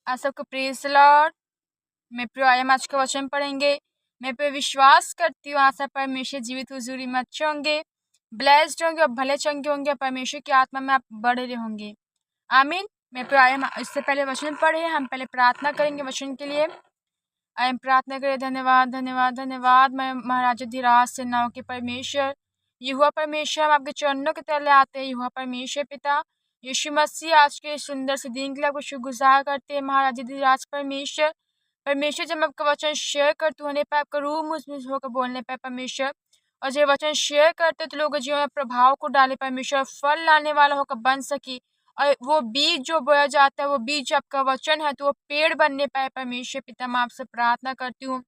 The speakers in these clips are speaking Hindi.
आप सबको प्रेज द लॉर्ड। मैं प्रिय आयम आज का वचन पढ़ेंगे। मैं पे विश्वास करती हूँ आशा परमेश्वर जीवित हुजूरी में अच्छे होंगे, ब्लेस्ड होंगे और भले चंगे होंगे, परमेश्वर की आत्मा में आप बढ़े होंगे। आमीन। मैं प्रिय आयम इससे पहले वचन पढ़े, हम पहले प्रार्थना करेंगे वचन के लिए। आयम प्रार्थना करें। धन्यवाद धन्यवाद धन्यवाद मैं महाराजा धीराज से नाव के परमेश्वर युवा परमेश्वर, हम आपके चरणों के तले आते हैं। युवा परमेश्वर पिता यीशु मसीह, आज के सुंदर से दिन के लिए आपको शुक्रगुजार करते हैं। महाराजा धीराज परमेश्वर, परमेश्वर जब मैं आपका वचन शेयर करती होने पर आपका रूह मुझ में होकर बोलने पर परमेश्वर, और जब वचन शेयर करते तो लोगों जीवन में प्रभाव को डाले परमेश्वर, फल लाने वाला होकर बन सकी। और वो बीज जो बोया जाता है, वो बीज आपका वचन है तो वो पेड़ बनने पाए परमेश्वर पिता। मैं आपसे प्रार्थना करती हूँ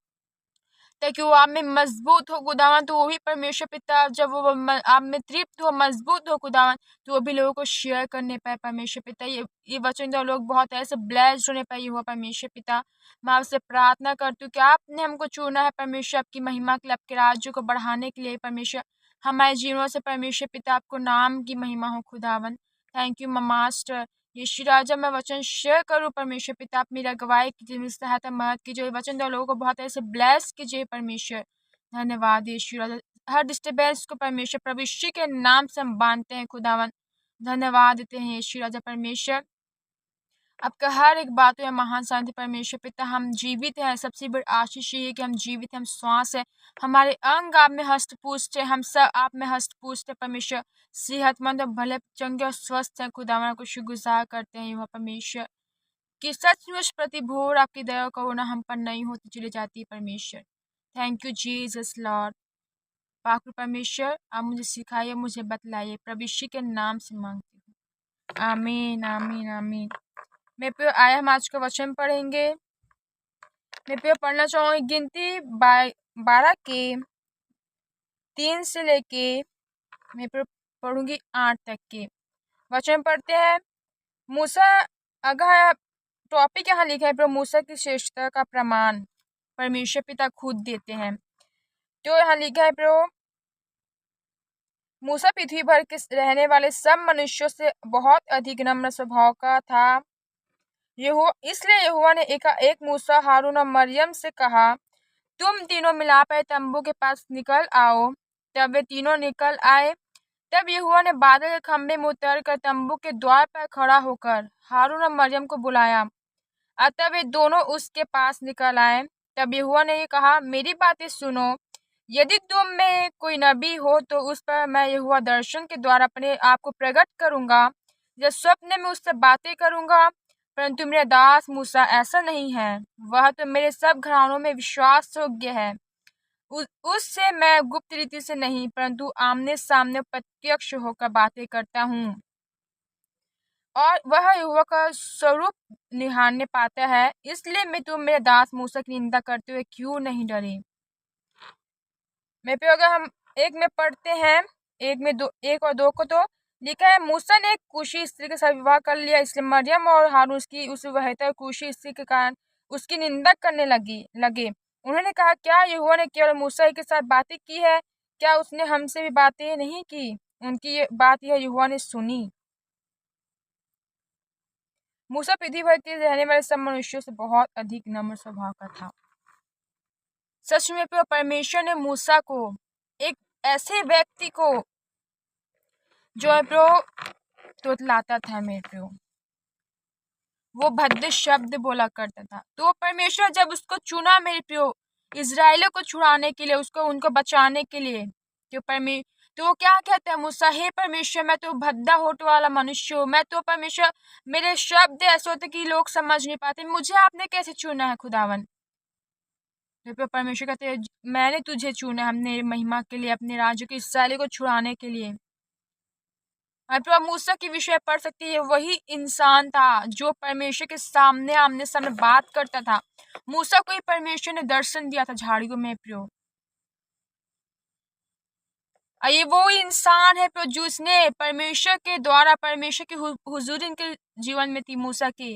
ताकि वो आप में मजबूत हो खुदावन, तो वो भी परमेश्वर पिता जब वो आप में तृप्त हो, मजबूत हो खुदावन, तो वो भी लोगों को शेयर करने पाए परमेश्वर पिता। ये वचन तो लोग बहुत ऐसे ब्लेस्ड होने पाए हुआ परमेश्वर पिता। मैं आपसे प्रार्थना करती हूँ कि आपने हमको चुना है परमेश्वर, आपकी महिमा के लिए, आपके राज्य को बढ़ाने के लिए परमेश्वर। हमारे जीवनों से परमेश्वर पिता आपको नाम की महिमा हो खुदावन। Thank you master. यीशु राजा, मैं वचन शेयर करूँ परमेश्वर पिता, आप मेरी अगुवाई कीजिए, मेरी सहायता मदद कीजिए, वचन दो लोगों को बहुत ऐसे ब्लेस कीजिए परमेश्वर। धन्यवाद यीशु राजा। हर डिस्टर्बेंस को परमेश्वर प्रभु यीशु के नाम से हम बांधते हैं खुदावन। धन्यवाद देते हैं यीशु राजा परमेश्वर, आपका हर एक बातों या महान शांति परमेश्वर पिता। हम जीवित हैं, सबसे बड़ी आशीष ये है कि हम जीवित हैं, हम श्वास है, हमारे अंग आप में हस्त पुष्ट है, हम सब आप में हस्त पुष्ट है परमेश्वर। सेहतमंद और भले चंगे और स्वस्थ है खुदावन को शुक्रगुजार करते हैं युवा परमेश्वर कि सचमुच प्रति भोर आपकी दया करुणा हम पर नहीं होती चली जाती है परमेश्वर। Thank you Jesus Lord. पाक परमेश्वर आप मुझे सिखाइए, मुझे बतलाइए, प्रभु यीशु के नाम से मांगती हूँ, आमीन आमीन आमीन। मैं पे आया हम आज का वचन पढ़ेंगे। मैं पे पढ़ना चाहूँगी गिनती 12 के 3 से लेके मैं पे पढ़ूंगी 8 तक के वचन पढ़ते हैं। मूसा, अगर टॉपिक यहाँ लिखा है प्रभु मूसा की श्रेष्ठता का प्रमाण परमेश्वर पिता खुद देते हैं। तो यहाँ लिखा है प्रभु मूसा पृथ्वी भर के रहने वाले सब मनुष्यों से बहुत अधिक नम्र स्वभाव का था। इसलिए यहोवा ने एक मूसा, हारून और मरियम से कहा, तुम तीनों मिलाप है तंबू के पास निकल आओ। तब वे तीनों निकल आए। तब यहोवा ने बादल के खंभे में उतर कर तंबू के द्वार पर खड़ा होकर हारून और मरियम को बुलाया। अतः वे दोनों उसके पास निकल आए। तब यहोवा ने कहा, मेरी बातें सुनो, यदि तुम में कोई नबी हो तो उस पर मैं यहोवा दर्शन के द्वारा अपने आप को प्रकट करूंगा, जब स्वप्न में उससे बातें करूंगा। परंतु मेरा दास मूसा ऐसा नहीं है, वह तो मेरे सब घरानों में विश्वास योग्य है। उससे मैं गुप्त रीति से नहीं परंतु आमने सामने प्रत्यक्ष होकर बातें करता हूँ, और वह यहोवा का स्वरूप निहारने पाता है। इसलिए मैं तुम मेरे दास मूसा की निंदा करते हुए क्यों नहीं डरे। मैं पे अगर हम एक में पढ़ते हैं, एक और दो को, तो लिखा है मूसा ने एक कुशी स्त्री के साथ विवाह कर लिया, इसलिए मरियम और हारून उसकी उस बेहतर कुशी स्त्री के कारण उसकी निंदा करने लगे। उन्होंने कहा, क्या यहोवा ने केवल मूसा ही के साथ बातें की है, क्या उसने हमसे भी बातें नहीं की। उनकी ये बात यह यहोवा ने सुनी। मूसा पृथ्वी भर के रहने वाले सब मनुष्यों से बहुत अधिक नम्र स्वभाव का था। सच में परमेश्वर ने मूसा को, एक ऐसे व्यक्ति को जो है तोतलाता था, मेरे प्रो वो भद्दे शब्द बोला करता था, तो परमेश्वर जब उसको चुना मेरे प्रो इजराइलों को छुड़ाने के लिए, उसको उनको बचाने के लिए, तो वो क्या कहता है मूसा, हे परमेश्वर मैं तो भद्दा होठ वाला मनुष्य हूँ, मैं तो परमेश्वर मेरे शब्द ऐसे होते कि लोग समझ नहीं पाते, मुझे आपने कैसे चुना है खुदावन। तो परमेश्वर कहते हैं, मैंने तुझे चुना हमने महिमा के लिए, अपने राज्य के इस्राएलियों को छुड़ाने के लिए। प्रभु मूसा के विषय पढ़ सकते हैं, वही इंसान था जो परमेश्वर के सामने आमने सामने बात करता था। मूसा को ही परमेश्वर ने दर्शन दिया था झाड़ियों में प्रियो। ये वो इंसान है प्रभु जिसने परमेश्वर के द्वारा, परमेश्वर की हुजूरी इनके जीवन में थी मूसा के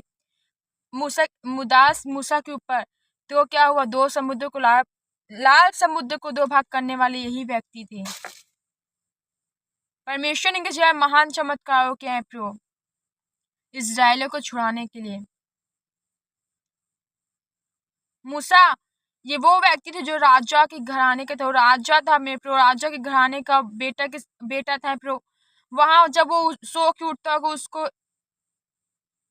ऊपर। तो क्या हुआ, दो समुद्र को लाल समुद्र को दो भाग करने वाले यही व्यक्ति थे। परमेश्वर ने इनके जीवन महान चमत्कारों किए हैं प्रभु इजराइलों को छुड़ाने के लिए। मूसा ये वो व्यक्ति थे जो राजा के घराने के थे, वो राजा था मेरे प्रो, राजा के घराने का बेटा था प्रो। वहां जब वो सो के उठता होगा, उसको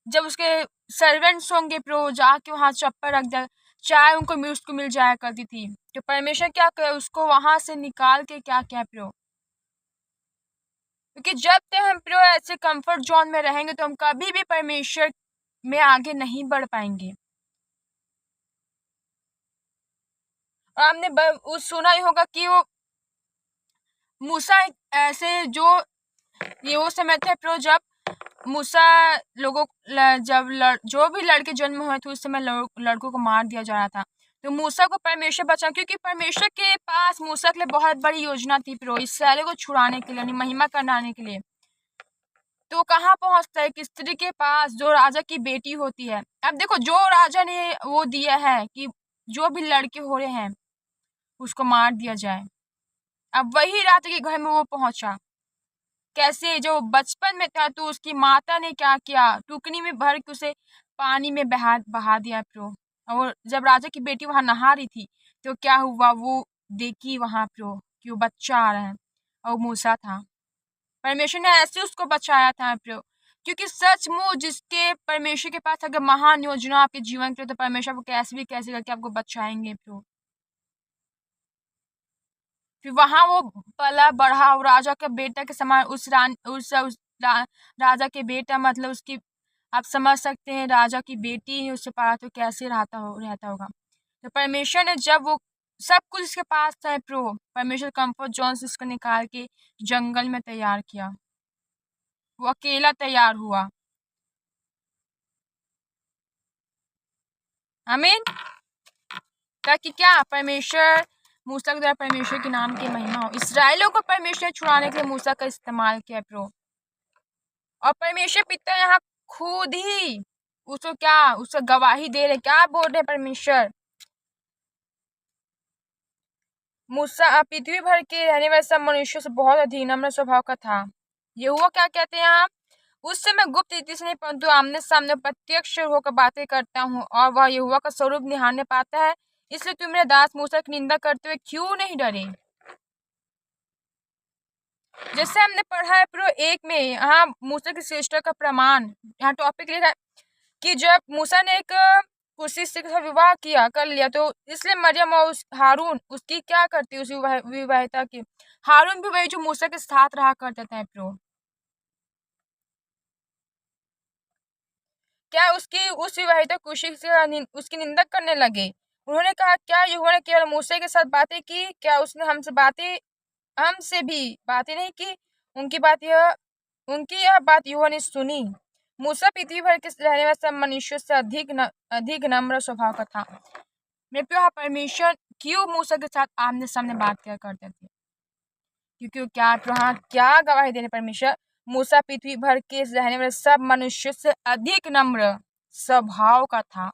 जब उसके सर्वेंट्स होंगे प्रो, जाके वहां चप्पल रख दिया, चाय उनको उसको मिल जाया करती थी। तो परमेश्वर क्या करे, उसको वहां से निकाल के क्या क्या प्रो, क्योंकि जब तक हम प्रो ऐसे कंफर्ट जोन में रहेंगे तो हम कभी भी परमेश्वर में आगे नहीं बढ़ पाएंगे। और आपने सुना ही होगा कि वो मूसा ऐसे जो ये वो समय थे प्रो जब मूसा लोगों जो भी लड़के जन्म हुए थे उस समय लड़कों को मार दिया जा रहा था। तो मूसा को परमेश्वर बचा, क्योंकि परमेश्वर के पास मूसा के लिए बहुत बड़ी योजना थी प्रो, इसराइलियों को छुड़ाने के लिए, महिमा कराने के लिए। तो कहाँ पहुंचता है, एक स्त्री के पास जो राजा की बेटी होती है। अब देखो, जो राजा ने वो दिया है कि जो भी लड़के हो रहे हैं उसको मार दिया जाए, अब वही राजा के घर में वो पहुंचा। कैसे, जो बचपन में था तो उसकी माता ने क्या किया, टुकनी में भर के उसे पानी में बहा बहा दिया प्रो। और जब राजा की बेटी वहां नहा रही थी तो क्या हुआ, वो देखी वहां प्रो कि वो बच्चा आ रहा है, और मूसा था। परमेश्वर ने ऐसे उसको बचाया था प्रो, क्योंकि सचमुच जिसके परमेश्वर के पास अगर महान योजना आपके जीवन के लिए, तो परमेश्वर को कैसे भी कैसे करके आपको बचाएंगे प्रो। फिर वहां वो पला बढ़ा और राजा के बेटा के समान राजा के बेटा, मतलब उसकी, आप समझ सकते हैं, राजा की बेटी ने उससे पाला तो कैसे रहता होगा। तो परमेश्वर ने जब वो सब कुछ इसके पास था प्रो, परमेश्वर कंफर्ट जोन से उसको निकाल के जंगल में तैयार किया, वो अकेला तैयार हुआ। आमीन। ताकि क्या, परमेश्वर मूसा के द्वारा परमेश्वर के नाम की महिमा हो। इसराइलियों को परमेश्वर छुड़ाने के लिए मूसा का इस्तेमाल किया प्रो। और परमेश्वर पिता यहाँ खुद ही उसको गवाही दे रहे, क्या बोल रहे परमेश्वर, मूसा पृथ्वी भर के रहने वाले सब मनुष्यों से बहुत अधिक नम्र स्वभाव का था। ये हुआ क्या कहते हैं यहाँ, उस समय गुप्त रीति से नहीं परंतु आमने सामने प्रत्यक्ष होकर बातें करता हूँ, और वह यहोवा का स्वरूप निहारने पाता है। इसलिए तुम मेरे दास मूसा की निंदा करते हुए क्यों नहीं डरे। जैसे हमने पढ़ा है प्रो 1 में, यहाँ मूसा की श्रेष्ठता का प्रमाण, यहाँ टॉपिक लिखा है कि जब मूसा ने एक कुर्सी से विवाह कर लिया, तो इसलिए मरियम और हारून उसकी क्या करती, उस विवाहिता की, हारून भी वही जो मूसा के साथ रहा करते थे प्रो। क्या उसकी उस विवाहिता कुशी से उसकी निंदा करने लगे। उन्होंने कहा, क्या यहोवा ने केवल मूसा के साथ बातें की, क्या उसने हमसे भी बातें नहीं की। उनकी यह बात यहोवा ने सुनी। मूसा पृथ्वी भर के रहने वाले सब मनुष्यों से अधिक नम्र स्वभाव का था। मेरे प्रिय, परमेश्वर क्यों मूसा के साथ आमने सामने बात किया करते थे, क्योंकि क्या गवाही देने परमेश्वर, मूसा पृथ्वी भर के रहने वाले सब मनुष्यों से अधिक नम्र स्वभाव का था।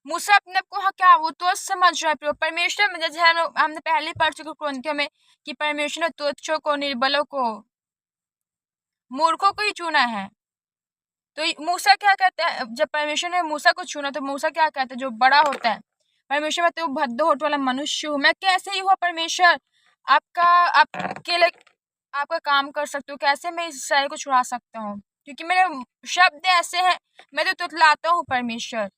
मूसा अपने को क्या, वो तो समझ रहा है परमेश्वर में, जैसे हमने पहले पढ़ चुके कुरिन्थियों में कि परमेश्वर ने तुच्छों को, निर्बलों को, मूर्खों को ही चुना है। तो मूसा क्या कहता है, जब परमेश्वर ने मूसा को चुना तो मूसा क्या कहता है, जो बड़ा होता है, परमेश्वर बताते, वो भद्द होठ वाला मनुष्य हूँ मैं, कैसे ही हुआ परमेश्वर, आपके लिए आपका काम कर सकते हो, कैसे मैं इस सारे को छुड़ा सकता हूँ, क्योंकि मेरे शब्द ऐसे हैं, मैं तो तुतलाता हूँ परमेश्वर।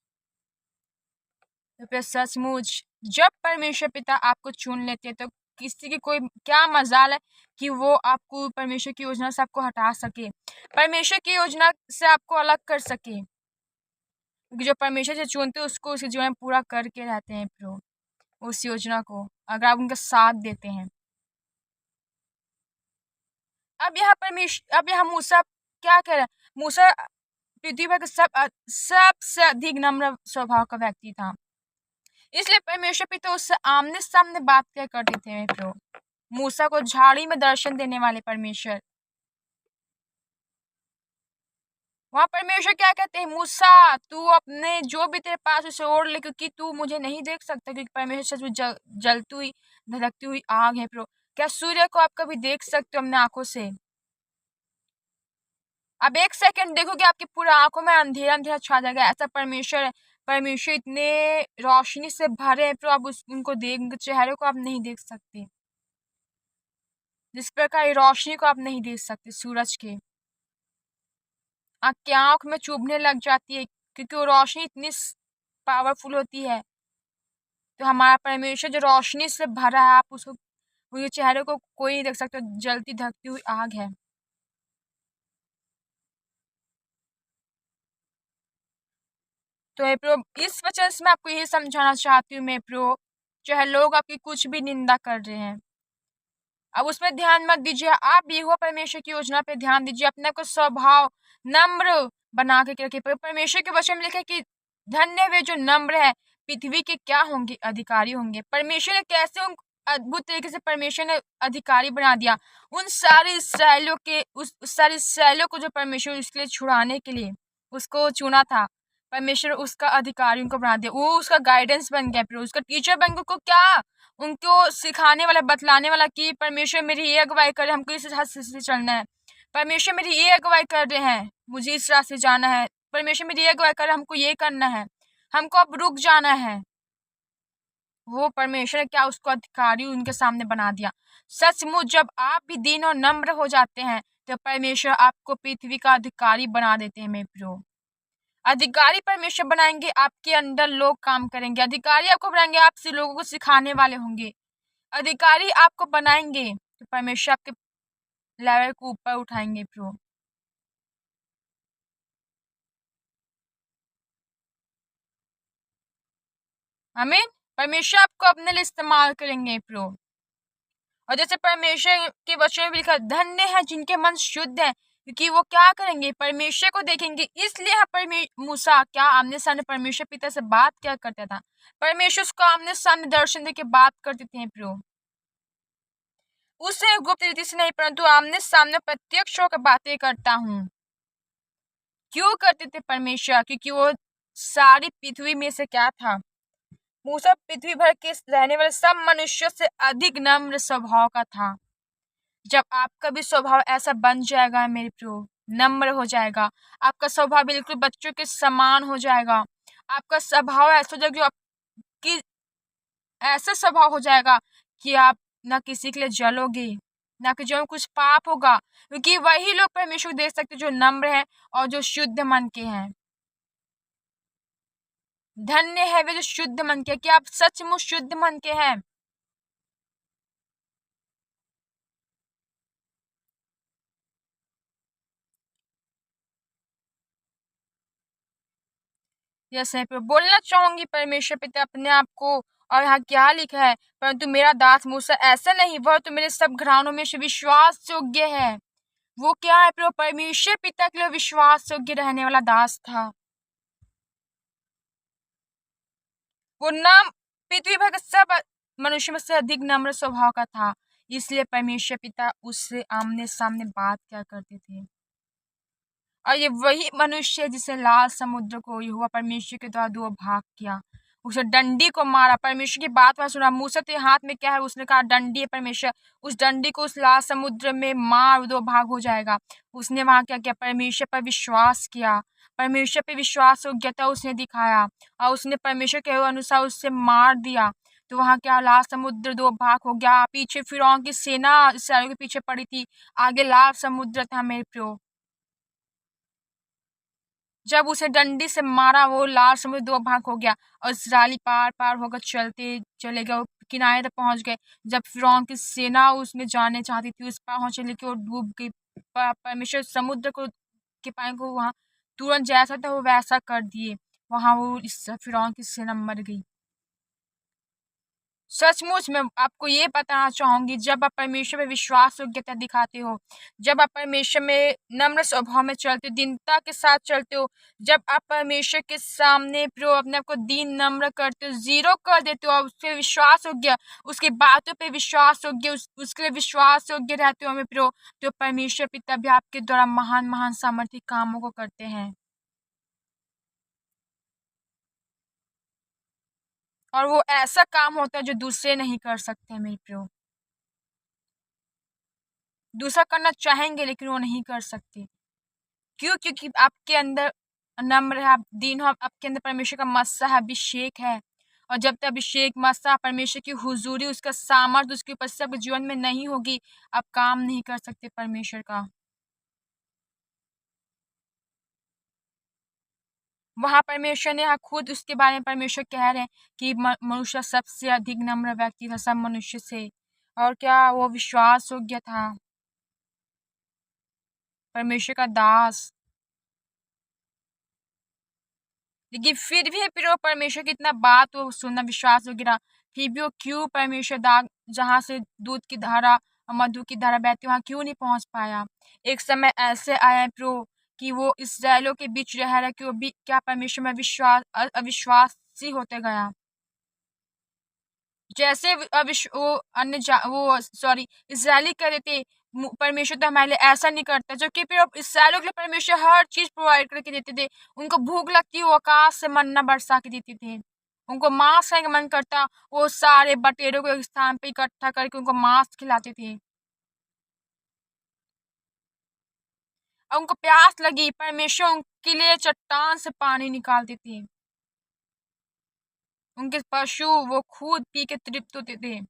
तो फिर सचमुच जब परमेश्वर पिता आपको चुन लेते तो किसी की कोई क्या मजाल है कि वो आपको परमेश्वर की योजना से आपको हटा सके, परमेश्वर की योजना से आपको अलग कर सके, क्योंकि जो परमेश्वर से चुनते हैं उसके जीवन में पूरा करके रहते हैं प्रभु उस योजना को, अगर आप उनका साथ देते हैं। अब यहाँ मूसा क्या कह रहा है, मूसा पृथ्वी पर सबसे अधिक नम्र स्वभाव का व्यक्ति था, इसलिए परमेश्वर पिता उससे आमने सामने बात क्या करते थे प्रभु, मूसा को झाड़ी में दर्शन देने वाले परमेश्वर। वहां परमेश्वर क्या कहते हैं, मूसा तू अपने जो भी तेरे पास उसे ओढ़ ले, क्योंकि तू मुझे नहीं देख सकता, क्योंकि परमेश्वर सच जलती हुई धधकती हुई आग है प्रभु। क्या सूर्य को आप कभी देख सकते हो अपने आंखों से? अब एक सेकंड देखोगे आपकी पूरा आंखों में अंधेरा अंधेरा छा जाएगा। ऐसा परमेश्वर है। परमेश्वर इतने रोशनी से भरे हैं प्रभु, आप उनको देख, चेहरे को आप नहीं देख सकते। जिस प्रकार रोशनी को आप नहीं देख सकते सूरज के, आपकी आंख में चुभने लग जाती है, क्योंकि वो रोशनी इतनी पावरफुल होती है। तो हमारा परमेश्वर जो रोशनी से भरा है, आप उसको, उसके चेहरे को कोई नहीं देख सकता, जलती धकती हुई आग है। तो मैं प्रभु इस वचन से मैं आपको यही समझाना चाहती हूँ, मैं प्रभु, चाहे लोग आपकी कुछ भी निंदा कर रहे हैं, अब उसमें ध्यान मत दीजिए। आप यहोवा परमेश्वर की योजना पे ध्यान दीजिए। अपने को स्वभाव नम्र बना के रखिए। परमेश्वर के वचन में लिखे कि धन्य वे जो नम्र है, पृथ्वी के क्या होंगे, अधिकारी होंगे। परमेश्वर ने कैसे उन अद्भुत तरीके से परमेश्वर ने अधिकारी बना दिया उन सारे इसराइलियों के, उस सारे इसराइलियों को जो परमेश्वर उसके लिए छुड़ाने के लिए उसको चुना था। परमेश्वर उसका अधिकारी उनको बना दिया, वो उसका गाइडेंस बन गया, फिर उसका टीचर बन गया। उनको क्या, उनको सिखाने वाला, बतलाने वाला कि परमेश्वर मेरी ये अगुवाई कर रहे हैं, हमको इस रास्ते से चलना है। परमेश्वर मेरी ये अगुवाई कर रहे हैं, मुझे इस रास्ते से जाना है। परमेश्वर मेरी ये अगुवाई कर रहे हैं, हमको ये करना है, हमको अब रुक जाना है। वो परमेश्वर ने क्या उसको अधिकारी उनके सामने बना दिया। सचमुच जब आप भी दीन और नम्र हो जाते हैं तो परमेश्वर आपको पृथ्वी का अधिकारी बना देते हैं। मेरे प्रियो, अधिकारी परमेश्वर बनाएंगे, आपके अंदर लोग काम करेंगे। अधिकारी आपको बनाएंगे, आपसे लोगों को सिखाने वाले होंगे। अधिकारी आपको बनाएंगे तो परमेश्वर आपके लेवल को ऊपर उठाएंगे प्रो। आमीन। परमेश्वर आपको अपने लिए इस्तेमाल करेंगे प्रो। और जैसे परमेश्वर के वचन में लिखा, धन्य है जिनके मन शुद्ध है, क्योंकि वो क्या करेंगे, परमेश्वर को देखेंगे। इसलिए मूसा क्या आमने सामने परमेश्वर पिता से बात क्या करता था, परमेश्वर उसको आमने सामने दर्शन दे के बात करते थे प्रो। उससे गुप्त रीति से नहीं, परंतु आमने सामने प्रत्यक्ष होकर बातें करता हूँ। क्यों करते थे परमेश्वर, क्योंकि वो सारी पृथ्वी में से क्या था, मूसा पृथ्वी भर के रहने वाले सब मनुष्यों से अधिक नम्र स्वभाव का था। जब आपका भी स्वभाव ऐसा बन जाएगा मेरे प्रियो, नम्र हो जाएगा, आपका स्वभाव बिल्कुल बच्चों के समान हो जाएगा, आपका स्वभाव ऐसा हो जाएगा कि ऐसा स्वभाव हो जाएगा कि आप ना किसी के लिए जलोगे, ना कि जो कुछ पाप होगा, क्योंकि वही लोग परमेश्वर देख सकते जो नम्र है और जो शुद्ध मन के हैं। धन्य है वे जो शुद्ध मन के, कि आप सचमुच शुद्ध मन के हैं। यस है, बोलना चाहूंगी परमेश्वर पिता अपने आप को, और यहाँ क्या लिखा है, परंतु मेरा दास मूसा ऐसा नहीं, वह तो मेरे सब घरानों में से विश्वास योग्य है। वो क्या है प्रभु, परमेश्वर पिता के लिए विश्वास योग्य रहने वाला दास था। वो नाम पृथ्वी भर के सब मनुष्य में से अधिक नम्र स्वभाव का था, इसलिए परमेश्वर पिता उससे आमने सामने बात क्या करते थे। और ये वही मनुष्य है जिसे लाल समुद्र को यहोवा परमेश्वर के द्वारा दो भाग किया, उसे डंडी को मारा। परमेश्वर की बात में सुना, मूसा के हाथ में क्या है, उसने कहा डंडी है, परमेश्वर उस डंडी को उस लाल समुद्र में मार, दो भाग हो जाएगा। उसने वहां क्या किया, परमेश्वर पर विश्वास किया, परमेश्वर पे विश्वास योग्यता उसने दिखाया, और उसने परमेश्वर के अनुसार उससे मार दिया। तो वहां क्या, लाल समुद्र दो भाग हो गया। पीछे फिरौन की सेना इसराइलियों के पीछे पड़ी थी, आगे लाल समुद्र था मेरे प्रियो। जब उसे डंडी से मारा, वो लाल समुद्र दो भाग हो गया, और इसराइली पार पार होकर चलते चले गए, किनारे तक पहुंच गए। जब फिरौन की सेना उसमें जाने चाहती थी, उस पार पहुंचे, लेकिन वो डूब गई। परमेश्वर समुद्र को के पानी को वहां तुरंत जैसा था वो वैसा कर दिए, वहां वो इस फिरौन की सेना मर गई। सचमुच मैं आपको ये बताना चाहूंगी, जब आप परमेश्वर में विश्वास योग्यता दिखाते हो, जब आप परमेश्वर में नम्र स्वभाव में चलते हो, दीनता के साथ चलते हो, जब आप परमेश्वर के सामने प्रो अपने आप को दीन नम्र करते हो, जीरो कर देते हो, और उसके विश्वास योग्य, उसकी बातों पे विश्वास योग्य, उसके लिए विश्वास योग्य रहते हो हमें प्रो, तो परमेश्वर पिता भी आपके द्वारा महान महान सामर्थ्य कामों को करते हैं। और वो ऐसा काम होता है जो दूसरे नहीं कर सकते मेरे प्रियो। दूसरा करना चाहेंगे लेकिन वो नहीं कर सकते। क्यों? क्योंकि आपके अंदर नम्र है, आप दीन हो, आपके अंदर परमेश्वर का मस्सा है, अभिषेक है। और जब तक अभिषेक, मस्सा, परमेश्वर की हुजूरी, उसका सामर्थ उसकी उपस्थिति आपके जीवन में नहीं होगी, आप काम नहीं कर सकते परमेश्वर का। वहाँ परमेश्वर ने, यहाँ खुद उसके बारे में परमेश्वर कह रहे हैं कि मनुष्य सबसे अधिक नम्र व्यक्ति था सब मनुष्य से। और क्या वो विश्वास योग्य था, परमेश्वर का दास। लेकिन फिर भी फिर वो परमेश्वर की इतना बात वो सुनना विश्वास योग्य रहा, फिर भी वो क्यों परमेश्वर दाग जहाँ से दूध की धारा और मधु की धारा बहती वहां क्यों नहीं पहुंच पाया? एक समय ऐसे आया है प्रभु कि वो इसराइलों के बीच रह रहा कि वो भी क्या परमेश्वर में अविश्वासी होते गया। जैसे वो वो सॉरी इसराइली कह रहे थे परमेश्वर तो हमारे लिए ऐसा नहीं करता, जबकि फिर अब इसराइलों के लिए परमेश्वर हर चीज प्रोवाइड करके देते थे। उनको भूख लगती वो आकाश से मन्ना बरसा के देते थे। उनको मांस खाने का मन करता, वो सारे बटेरों को एक स्थान पे इकट्ठा करके उनको मांस खिलाते थे। और उनको प्यास लगी, परमेश्वर उनके लिए चट्टान से पानी निकालते थे। उनके पशु वो खुद पी के तृप्त होते थे।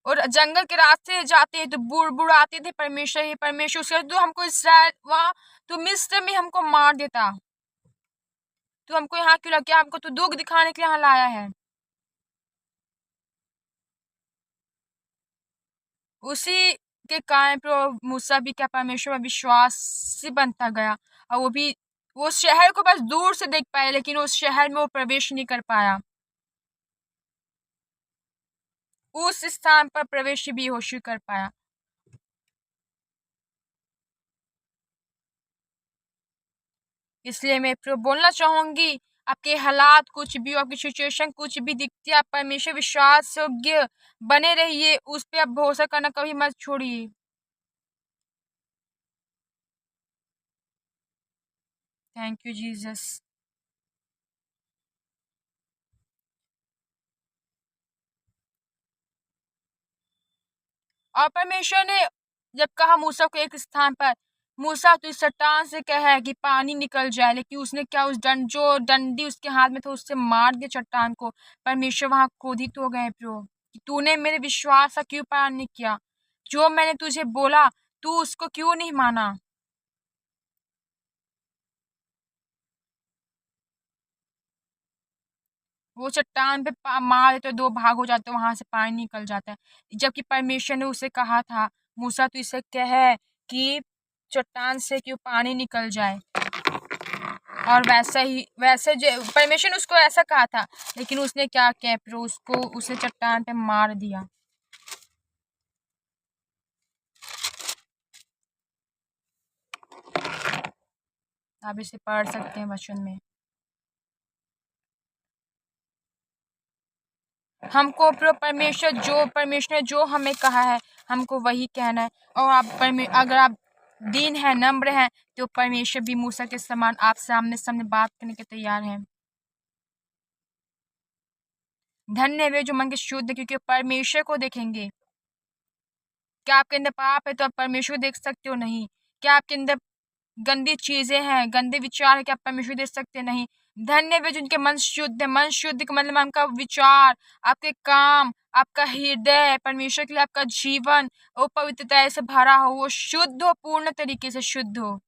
और जंगल के रास्ते जाते हैं तो बुड़ आते थे, परमेश्वर ही परमेश्वर उसके तो हमको इसराइल वहाँ तो मिस्र में हमको मार देता, तो हमको यहाँ क्यों लग गया? हमको तो दुख दिखाने के लिए यहाँ लाया है। उसी के कारण प्रभु मूसा भी क्या परमेश्वर में विश्वासी बनता गया, और वो भी वो शहर को बस दूर से देख पाया, लेकिन उस शहर में वो प्रवेश नहीं कर पाया। उस स्थान पर प्रवेश भी यहोशू कर पाया। इसलिए मैं प्रभु बोलना चाहूंगी, आपके हालात कुछ भी हो, आपकी सिचुएशन कुछ भी दिखती है, आप परमेश्वर विश्वास योग्य बने रहिए, उस पे आप भरोसा करना कभी मत छोड़िए। Thank you Jesus. और परमेश्वर ने जब कहा मूसा को एक स्थान पर, मूसा तो इस चट्टान से कहे कि पानी निकल जाए, लेकिन उसने क्या उस जो डंडी उसके हाथ में था उससे मार दिया चट्टान को। परमेश्वर वहां क्रोधित हो गए प्रभु कि तूने मेरे विश्वास का क्यों पालन नहीं किया, जो मैंने तुझे बोला तू उसको क्यों नहीं माना। वो चट्टान पे मार देते, दो भाग हो जाते, वहां से पानी निकल जाता है। जबकि परमेश्वर ने उसे कहा था मूसा तू इसे कहे कि चट्टान से क्यों पानी निकल जाए। और वैसे जो परमेश्वर ने उसको ऐसा कहा था, लेकिन उसने क्या किया फिर उसको उसे चट्टान पे मार दिया। आप इसे पढ़ सकते हैं वचन में। हमको परमेश्वर ने जो हमें कहा है हमको वही कहना है। और अगर आप दीन है, नम्र है, तो परमेश्वर भी मूसा के समान आप सामने सामने बात करने के तैयार है। धन्य वे जो मन के शुद्ध है, क्योंकि परमेश्वर को देखेंगे। क्या आपके अंदर पाप है तो आप परमेश्वर को देख सकते हो? नहीं। क्या आपके अंदर गंदी चीजें हैं, गंदे विचार है, क्या आप परमेश्वर देख सकते? नहीं। धन्य वे जिनके मन शुद्ध है। मन शुद्ध का मतलब आपका विचार, आपके काम, आपका हृदय परमेश्वर के लिए, आपका जीवन वो पवित्रता से भरा हो, वो शुद्ध हो, पूर्ण तरीके से शुद्ध हो।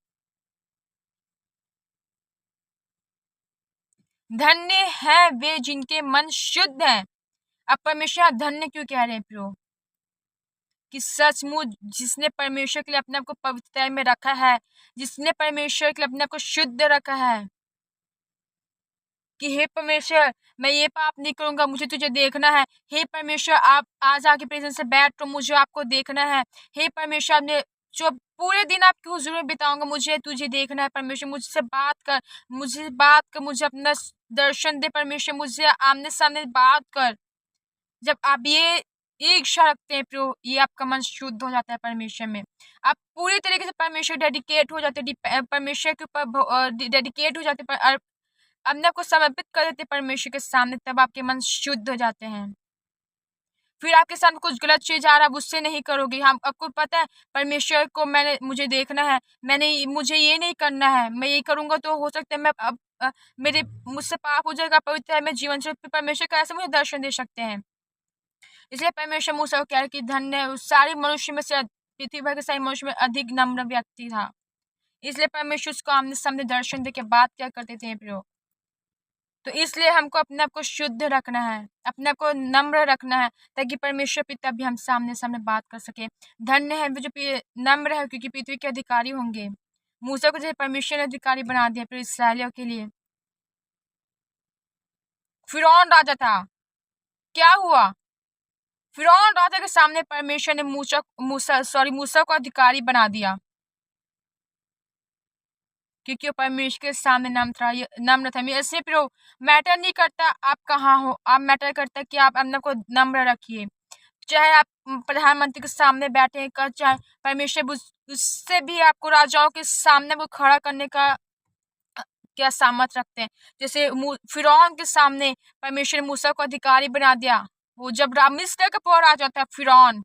धन्य है वे जिनके मन शुद्ध है। अब परमेश्वर धन्य क्यों कह रहे हैं प्रभु? कि सचमुच जिसने परमेश्वर के लिए अपने आप को पवित्रता में रखा है, जिसने परमेश्वर के लिए अपने आप को शुद्ध रखा है, कि हे परमेश्वर मैं ये पाप नहीं करूंगा, मुझे तुझे देखना है। हे परमेश्वर आप आज आके प्रेजेंस से बैठ तो मुझे आपको देखना है। हे परमेश्वर आपने जो पूरे दिन आपके हुजूर में बिताऊंगा, मुझे तुझे देखना है। परमेश्वर मुझसे बात कर, मुझे अपना दर्शन दे। परमेश्वर मुझे आमने सामने बात कर। जब आप ये इच्छा रखते हैं प्रभु, ये आपका मन शुद्ध हो जाता है परमेश्वर में। आप पूरी तरीके से परमेश्वर डेडिकेट हो जाते परमेश्वर के ऊपर डेडिकेट हो जाते, अपने आप को समर्पित कर देते परमेश्वर के सामने, तब आपके मन शुद्ध हो जाते हैं। फिर आपके साथ कुछ गलत चीज आ रहा है, उससे नहीं करोगे। हम आपको पता है परमेश्वर को मुझे देखना है, मुझे ये नहीं करना है, मैं ये करूंगा तो हो सकता है मैं मेरे मुझसे पाप हो जाएगा, पवित्र है मैं जीवन से, परमेश्वर कैसे मुझे दर्शन दे सकते हैं। इसलिए परमेश्वर मूसा को कह रहे कि धन्य है उस सारे मनुष्य में से, पृथ्वी भर के सारे मनुष्य में अधिक नम्र व्यक्ति था। इसलिए परमेश्वर उसको आमने सामने दर्शन दे के बात क्या करते थे प्रियो। तो इसलिए हमको अपने आप को शुद्ध रखना है, अपने आप को नम्र रखना है, ताकि परमेश्वर पिता भी हम सामने सामने बात कर सके। धन्य है वो जो नम्र है, क्योंकि पृथ्वी के अधिकारी होंगे। मूसा को जैसे परमेश्वर ने अधिकारी बना दिया फिर इसराइलियों के लिए। फिरौन राजा था, क्या हुआ? फिरौन राजा के सामने परमेश्वर ने मूसा को अधिकारी बना दिया, क्योंकि वो परमेश्वर के सामने नम्र था। ऐसे फिर मैटर नहीं करता आप कहाँ हो, आप मैटर करता कि आप अपने को नम्र रखिए। चाहे आप प्रधानमंत्री के सामने बैठे हैं, चाहे परमेश्वर उससे भी आपको राजाओं के सामने वो खड़ा करने का क्या सामर्थ रखते हैं। जैसे फिरौन के सामने परमेश्वर ने मूसा को अधिकारी बना दिया। वो जब मिस्र का पूरा राजा था फिरौन,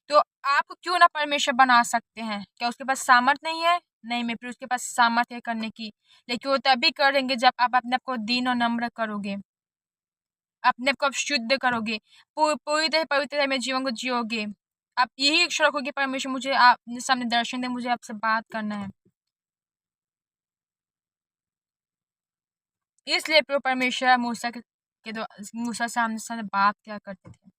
तो आप क्यों ना परमेश्वर बना सकते हैं? क्या उसके पास सामर्थ नहीं है? नहीं, मैं फिर उसके पास सामर्थ्य है करने की, लेकिन वो तभी करेंगे जब आप अपने आप को दीन और नम्र करोगे, अपने आप को आप शुद्ध करोगे, पूरी तरह पवित्रता में जीवन को जियोगे। आप यही इच्छा रखोगे परमेश्वर मुझे आप सामने दर्शन दे, मुझे आपसे बात करना है। इसलिए प्रभु परमेश्वर मूसा से आमने सामने बात क्या करते थे।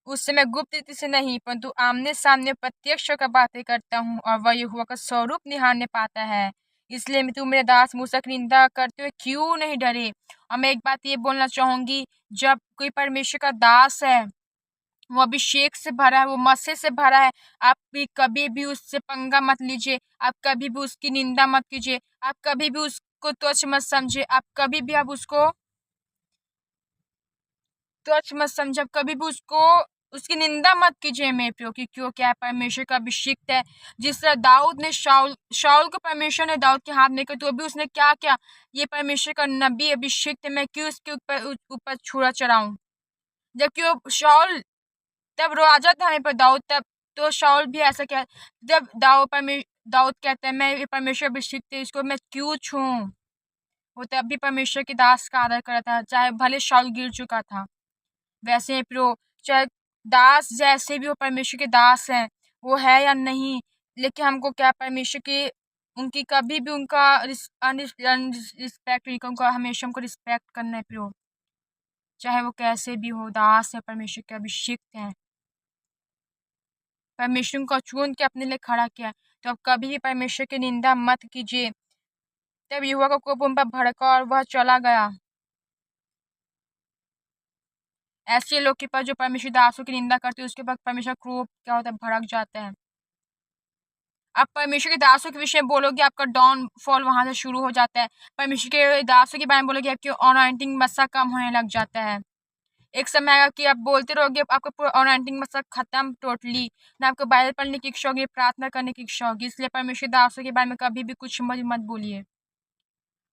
उस समय गुप्त रीति से नहीं, परंतु आमने सामने प्रत्यक्ष होकर बातें करता हूँ, और वह यहोवा का स्वरूप निहारने पाता है। इसलिए तू मेरे दास मूसा की निंदा करते हुए क्यों नहीं डरे। और मैं एक बात ये बोलना चाहूंगी, जब कोई परमेश्वर का दास है, वो अभिषेक से भरा है, वो मसीह से भरा है, आप भी कभी भी उससे पंगा मत लीजिए, आप कभी भी उसकी निंदा मत कीजिए, आप कभी भी उसको तुच्छ मत समझिए, आप कभी भी आप उसको तुच्छ मत समझ, कभी भी उसकी निंदा मत कीजिए मेरे प्रियो, क्योंकि वो क्या है, परमेश्वर का अभिषिक्त है। जिस तरह दाऊद ने शाऊल को परमेश्वर ने दाऊद के हाथ में किया, तो भी उसने क्या किया, ये परमेश्वर का नबी अभिषिक्त है, मैं क्यों उसके ऊपर छुरा चढ़ाऊं। जबकि वो शाऊल तब राजा था पर दाऊद तब, तो शाऊल भी ऐसा क्या, जब दाऊद कहता है मैं परमेश्वर अभिषिक्त है, इसको मैं क्यों छूऊं। वो तब भी परमेश्वर के दास का आदर कर रहा था, चाहे भले शाऊल गिर चुका था। वैसे ही प्रो, चाहे दास जैसे भी हो, परमेश्वर के दास हैं, वो है या नहीं, लेकिन हमको क्या परमेश्वर की उनकी कभी भी उनका रिस्पेक्ट नहीं, उनका हमेशा हमको रिस्पेक्ट करना है प्रो, चाहे वो कैसे भी हो, दास है परमेश्वर के अभिषिक्त हैं। परमेश्वर को चुन के अपने लिए खड़ा किया, तो अब कभी भी परमेश्वर की निंदा मत कीजिए। तब युवा का कोप उन पर भड़का और वह चला गया। ऐसे लोग के पास जो परमेश्वर दासों की निंदा करते हैं, उसके पास परमेश्वर क्रोध क्या होता है, भड़क जाता है। आप परमेश्वर के दासों के विषय में बोलोगे, आपका डाउन फॉल वहां से शुरू हो जाता है। परमेश्वर के दासों के बारे में बोलोगे, आपकी अनॉइंटिंग मस्सा कम होने लग जाता है। एक समय आएगा कि आप बोलते रहोगे, आपका पूरा अनॉइंटिंग मस्सा खत्म टोटली, ना आपको बाइबल पढ़ने की इच्छा होगी, प्रार्थना करने की इच्छा होगी। इसलिए परमेश्वर के दासों के बारे में कभी भी कुछ मत बोलिए।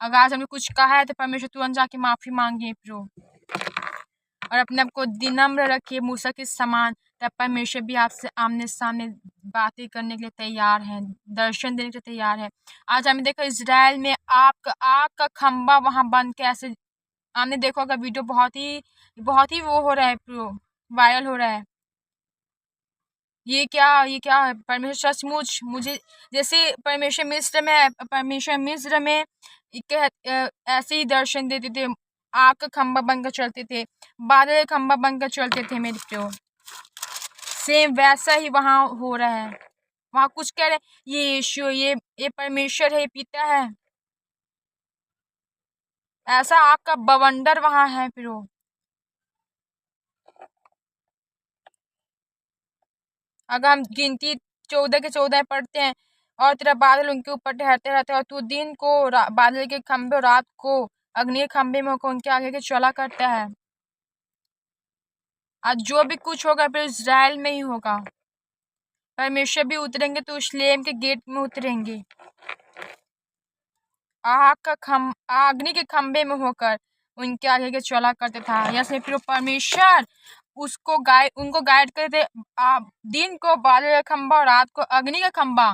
अगर आज हमने कुछ कहा है तो परमेश्वर तुरंत जाके माफी मांगिए प्रो, और अपने आप को विनम्र रखिए मूसा के समान। तब परमेश्वर भी आपसे आमने सामने बातें करने के लिए तैयार है, दर्शन देने के लिए तैयार है। आज हमने देखा इसराइल में आग का खंबा वहां बंद कैसे, आपने देखा होगा वीडियो, बहुत ही वो हो रहा है प्रो, वायरल हो रहा है। ये क्या है परमेश्वर सचमुच मुझे, जैसे परमेश्वर मिस्र में ऐसे ही दर्शन देते थे, आग का खंबा बनकर चलते थे, बादल का खंबा बनकर चलते थे मेरे प्रियो, सेम वैसा ही वहां हो रहा है। वहां कुछ कह रहे ये यीशु, ये परमेश्वर है, ये पिता है, ऐसा आग का बवंडर वहां है प्रियो। अगर हम गिनती 14 के 14 पढ़ते हैं, और तेरा बादल उनके ऊपर ठहरते रहते हैं, और तू दिन को बादल के खंभे और रात को अग्नि के खंभे में होकर उनके आगे के चला करता है। आज जो भी कुछ होगा फिर इज़राइल में ही होगा। परमेश्वर भी उतरेंगे तो यरूशलेम के गेट में उतरेंगे, अग्नि के खंभे में होकर उनके आगे के चला करते था। यस मेरे प्रियो, परमेश्वर उनको गाइड करते थे। दिन को बादल का खंभा और रात को अग्नि का खंभा।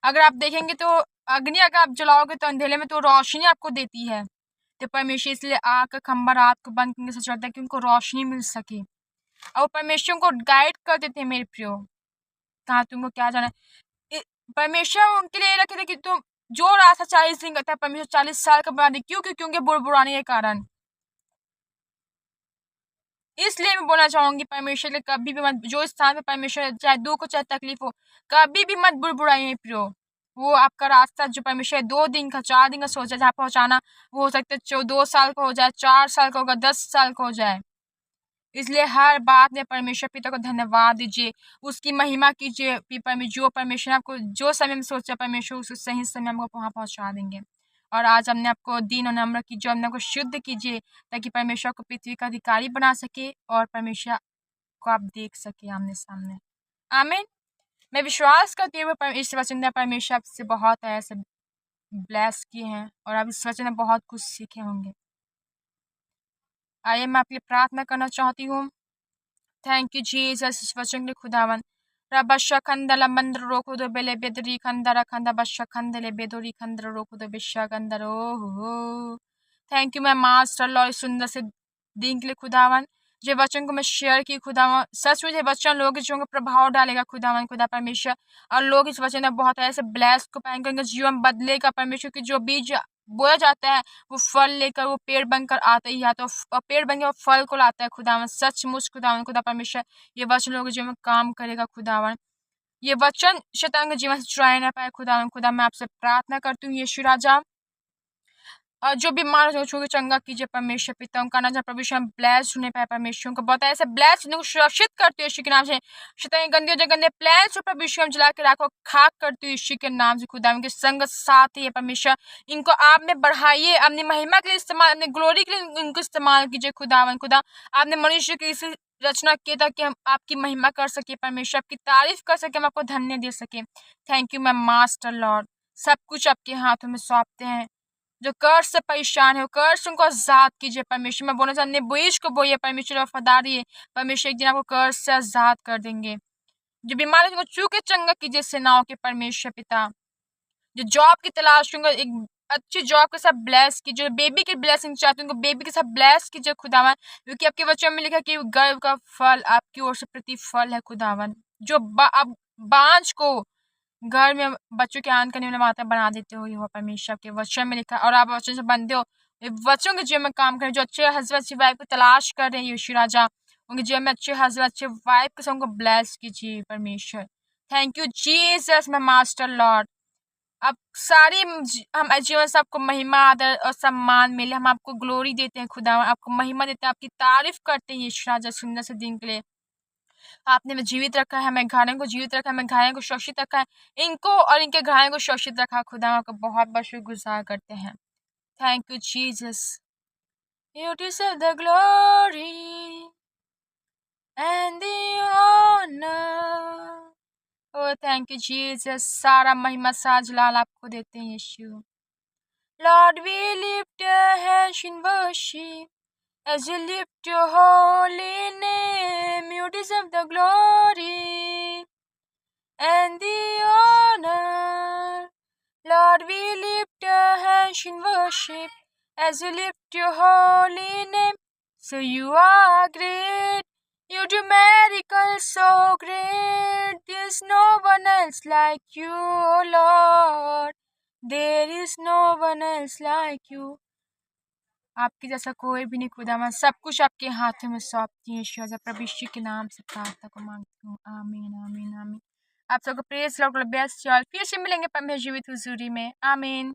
अगर आप देखेंगे तो अग्नि अगर आप जलाओगे तो अंधेरे में तो रोशनी आपको देती है। तो परमेश्वर इसलिए आग का खंभा रात को बंद करके सजाता है कि उनको रोशनी मिल सके। और परमेश्वर को गाइड करते थे मेरे प्रियो, कहाँ तुमको क्या जाना है। परमेश्वर उनके लिए रखे थे कि तुम जो रास्ता 40 दिन करता है, परमेश्वर 40 साल का बना दे। क्यों? क्योंकि बुराने के कारण। इसलिए मैं बोलना चाहूंगी परमेश्वर के कभी भी मत, जो स्थान पे परमेश्वर चाहे दुख हो चाहे तकलीफ हो, कभी भी मत बुराइए प्रियो। वो आपका रास्ता जो परमेश्वर 2 दिन का 4 दिन का सोचा जहाँ पहुंचाना, वो हो सकता है 2 साल का हो जाए, 4 साल का होगा, 10 साल का हो जाए। इसलिए हर बात में परमेश्वर पिता को धन्यवाद दीजिए, उसकी महिमा कीजिए। जो परमेश्वर आपको जो समय में सोचा, परमेश्वर उस सही समय हमको वहाँ पहुँचा देंगे। और आज हमने आपको दीन और नम्र कीजिए, हमने आपको शुद्ध कीजिए, ताकि परमेश्वर को पृथ्वी का अधिकारी बना सके और परमेश्वर को आप देख सके आमने सामने। आमीन। मैं विश्वास करती हूँ इस वचन में परमेश्वर आपसे बहुत ऐसे ब्लेस किए हैं और आप इस वचन में बहुत कुछ सीखे होंगे। आइए मैं आपके लिए प्रार्थना करना चाहती हूँ। थैंक यू जीसस इस वचन के लिए खुदावन। रबशा खंदला मंद्र रोको दो बेले बेदरी खंदरा खंदा बशा खंदले बेदोरी खंदर रोको दो बिशा खंदर ओ। थैंक यू मैं मास्टर लॉ सुंदर से दिन के लिए खुदावन। जो वचन को मैं शेयर की खुदावन, सच में वचन लोग जो प्रभाव डालेगा खुदावन, खुदा परमेश्वर। और लोग इस वचन में बहुत ऐसे ब्लेस को पाएंगे, उनका जीवन बदलेगा परमेश्वर की। जो बीज बोया जाता है वो फल लेकर वो पेड़ बनकर आता ही आता है, पेड़ बनकर फल को लाता है खुदावन। सचमुच खुदावन, खुदा परमेश्वर ये वचन लोग जीवन में काम करेगा खुदावन। ये वचन शैतान के जीवन से चुराया ना पाए खुदावन। खुदा मैं आपसे प्रार्थना करती हूँ यीशु राजा, और जो बीमार हो छू के चंगा कीजिए परमेश्वर पिता। उनका नाम परमेश्वर ब्लेस होने पाए परमेश्वर, उनको बताया ऐसे ब्लेस उनको सुरक्षित करते हो यीशु के नाम से। शैतान गंदे जो गंदे प्लान्स परमेश्वर हम जला के रखो, खाक करते हो यीशु के नाम से खुदा। उनके संग साथ ही है परमेश्वर, इनको आप में बढ़ाइए, अपनी महिमा के लिए इस्तेमाल, अपने ग्लोरी के लिए इनको इस्तेमाल कीजिए खुदावन। खुदा आपने मनुष्य की इस रचना किया ताकि हम आपकी महिमा कर सके परमेश्वर, आपकी तारीफ कर सके, हम आपको धन्य दे सके। थैंक यू मैं मास्टर लॉर्ड, सब कुछ आपके हाथों में सौंपते हैं। जो कर्ज से परेशान है कर्ज उनको आजाद कीजिए परमेश्वर। मैं बोलना चाहती हूँ बीज को बोइए परमेश्वर, वफादारी है परमेश्वर, एक दिन आपको कर्ज से आजाद कर देंगे। जो बीमार है उनको छू के चंगा कीजिए सेनाओं के परमेश्वर पिता। जो जॉब की तलाश होंगे एक अच्छी जॉब के साथ ब्लेस कीजिए, बेबी की ब्लेसिंग चाहते हैं उनको बेबी के साथ ब्लेस कीजिए खुदावन। क्योंकि आपके वचन में लिखा कि गर्व का फल आपकी ओर से प्रतिफल है खुदावन। जो आप बांझ को घर में बच्चों के आन करने वाला माता बना देते हो, यहोवा परमेश्वर के वचन में लिखा। और आप वचन से बनते हो, बच्चों के जीवन में काम करें। जो अच्छे हस्बैंड अच्छी वाइफ को तलाश कर रहे हैं यीशु राजा, उनके जीवन में अच्छे हस्बैंड अच्छे वाइफ के सबको ब्लेस कीजिए परमेश्वर। थैंक यू जीसस मैं मास्टर लॉर्ड। अब सारी हम जीवन से आपको महिमा आदर और सम्मान मिले, हम आपको ग्लोरी देते हैं खुदा, आपको महिमा देते हैं, आपकी तारीफ करते हैं यीशु राजा सुंदर से दिन के लिए। आपने हमें जीवित रखा है, हमें घाने को जीवित रखा है, हमें घाने को सुरक्षित रखा है, इनको और इनके घाने को सुरक्षित रखा। खुदा आपका बहुत बहुत शुक्रगुजार करते हैं। Thank you Jesus, you deserve the glory and the honour. Oh thank you Jesus, सारा महिमा साज लाल आपको देते हैं Yeshu. Lord we lift your hands in worship as you lift your holy name. You deserve the glory and the honor. Lord, we lift our hands in worship as you lift your holy name. So you are great, you do miracles so great. There's no one else like you, oh Lord. There is no one else like you. आपके जैसा कोई भी नहीं खुदा, मैं सब कुछ आपके हाथों में सौंपती हूँ यीशु राजा। प्रभु यीशु के नाम से प्रार्थना को मांगती हूँ, आमीन आमीन आमीन। आप सबको प्रेज लॉर्ड, फिर से मिलेंगे परमेश्वर जीवित हुजूरी में, आमीन।